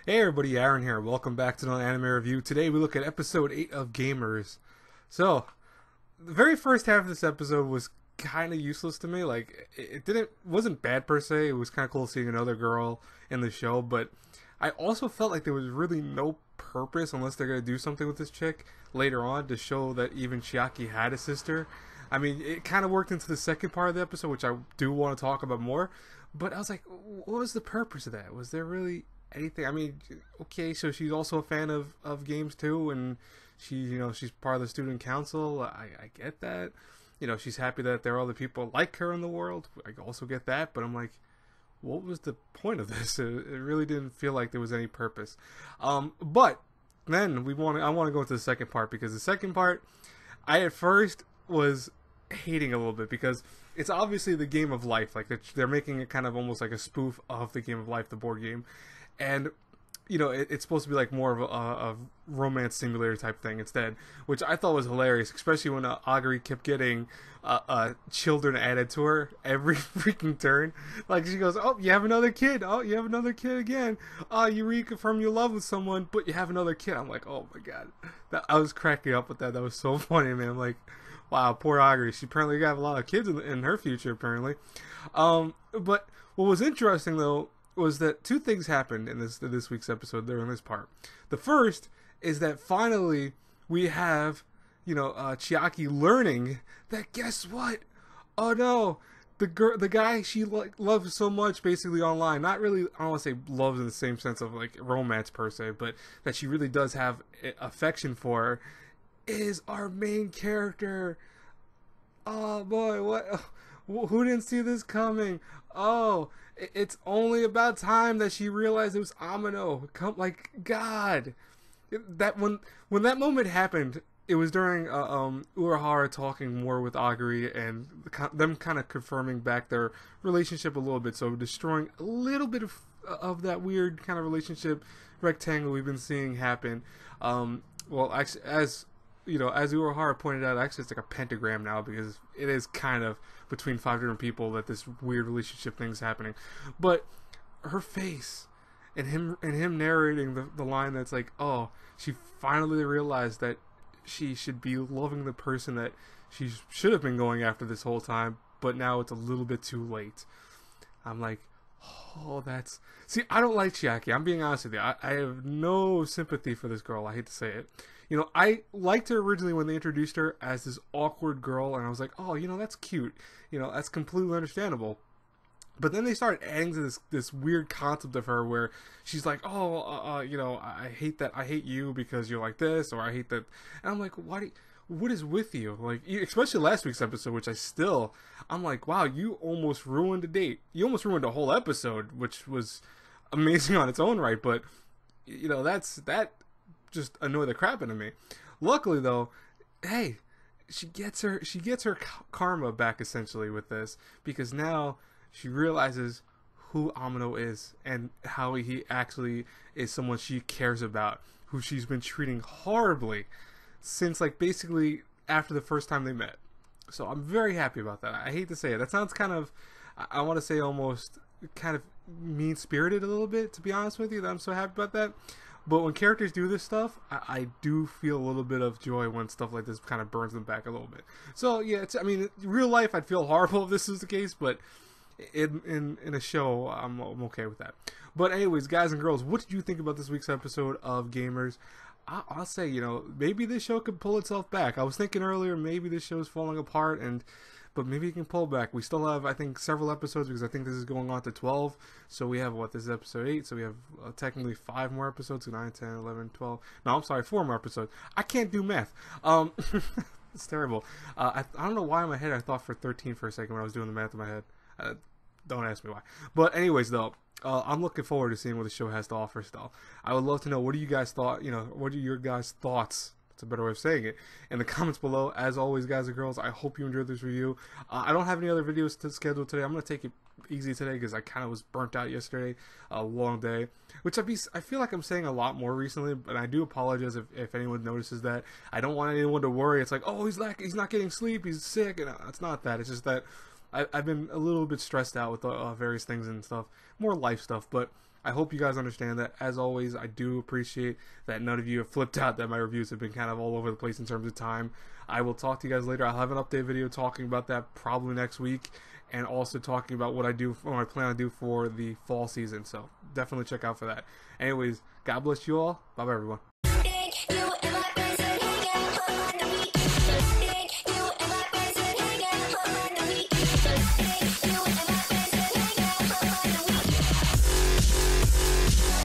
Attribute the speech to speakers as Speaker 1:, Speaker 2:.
Speaker 1: Hey everybody, Aaron here. Welcome back to another anime review. Today we look at episode 8 of Gamers. So, the very first half of this episode was kind of useless to me. Like, it didn't wasn't bad per se. It was kind of cool seeing another girl in the show, but I also felt like there was really no purpose unless they're going to do something with this chick later on to show that even Chiaki had a sister. I mean, it kind of worked into the second part of the episode, which I do want to talk about more. But I was like, what was the purpose of that? Was there really anything? I mean, okay, so she's also a fan of games too, and she's part of the student council. I get that. She's happy that there are other people like her in the world. I also get that, but I'm like, what was the point of this? It really didn't feel like there was any purpose. But then I want to go into the second part, because the second part, I at first was hating a little bit, because it's obviously the game of life. Like, they're making it kind of almost like a spoof of the game of life, the board game, and it's supposed to be like more of a romance simulator type thing instead, which I thought was hilarious, especially when Aguri kept getting children added to her every freaking turn. Like, she goes, "Oh, you have another kid. Oh, you have another kid again. Oh, you reconfirm your love with someone, but you have another kid." I'm like, oh my god, I was cracking up with that. That was so funny, man. I'm like, wow, poor Aguri. She apparently got a lot of kids in her future, apparently. But what was interesting though was that two things happened in this week's episode during this part. The first is that finally we have Chiaki learning that, guess what? Oh no, the guy she loves so much, basically online, not really, I don't want to say loves in the same sense of like romance per se, but that she really does have affection for, is our main character. Oh boy, what? Who didn't see this coming? Oh, it's only about time that she realized it was Amino. Come, like, God, that when that moment happened, it was during Urahara talking more with Aguri, and them kind of confirming back their relationship a little bit, so destroying a little bit of that weird kind of relationship rectangle we've been seeing happen. Well, actually, as Urahara pointed out, actually it's like a pentagram now, because it is kind of between 5 different people that this weird relationship thing is happening. But her face and him narrating the line that's like, oh, she finally realized that she should be loving the person that she should have been going after this whole time, but now it's a little bit too late. I'm like, oh, that's... See, I don't like Chiaki. I'm being honest with you. I have no sympathy for this girl. I hate to say it. I liked her originally when they introduced her as this awkward girl, and I was like, oh, that's cute. That's completely understandable. But then they started adding to this weird concept of her where she's like, oh, I hate that. I hate you because you're like this, or I hate that. And I'm like, what is with you? Like, especially last week's episode, which I'm like, wow, you almost ruined a date. You almost ruined a whole episode, which was amazing on its own right. But, that just annoyed the crap out of me. Luckily, though, hey, she gets her karma back essentially with this, because now she realizes who Amino is and how he actually is someone she cares about, who she's been treating horribly since, like, basically after the first time they met. So I'm very happy about that. I hate to say it. That sounds kind of, I want to say almost kind of mean-spirited a little bit, to be honest with you, that I'm so happy about that. But when characters do this stuff, I do feel a little bit of joy when stuff like this kind of burns them back a little bit. So yeah, I mean, in real life, I'd feel horrible if this was the case, but in a show, I'm okay with that. But anyways, guys and girls, what did you think about this week's episode of Gamers? I'll say, maybe this show could pull itself back. I was thinking earlier, maybe this show's falling apart, but maybe it can pull back. We still have, I think, several episodes, because I think this is going on to 12. So we have, this is episode 8, so we have technically 5 more episodes, 9, 10, 11, 12. No, I'm sorry, 4 more episodes. I can't do math. It's terrible. I don't know why in my head I thought for 13 for a second when I was doing the math in my head. Don't ask me why. But anyways, though, I'm looking forward to seeing what the show has to offer still. I would love to know, what do you guys thought, what are your guys' thoughts? It's a better way of saying it. In the comments below, as always, guys and girls, I hope you enjoyed this review. I don't have any other videos to schedule today. I'm going to take it easy today, because I kind of was burnt out yesterday. A long day, which I feel like I'm saying a lot more recently, but I do apologize if anyone notices that. I don't want anyone to worry. It's like, oh, he's not getting sleep, he's sick, and it's not that. It's just that I've been a little bit stressed out with various things and stuff, more life stuff, but I hope you guys understand that. As always, I do appreciate that none of you have flipped out that my reviews have been kind of all over the place in terms of time. I will talk to you guys later. I'll have an update video talking about that probably next week, and also talking about what I plan to do for the fall season. So definitely check out for that. Anyways, God bless you all. Bye bye, everyone.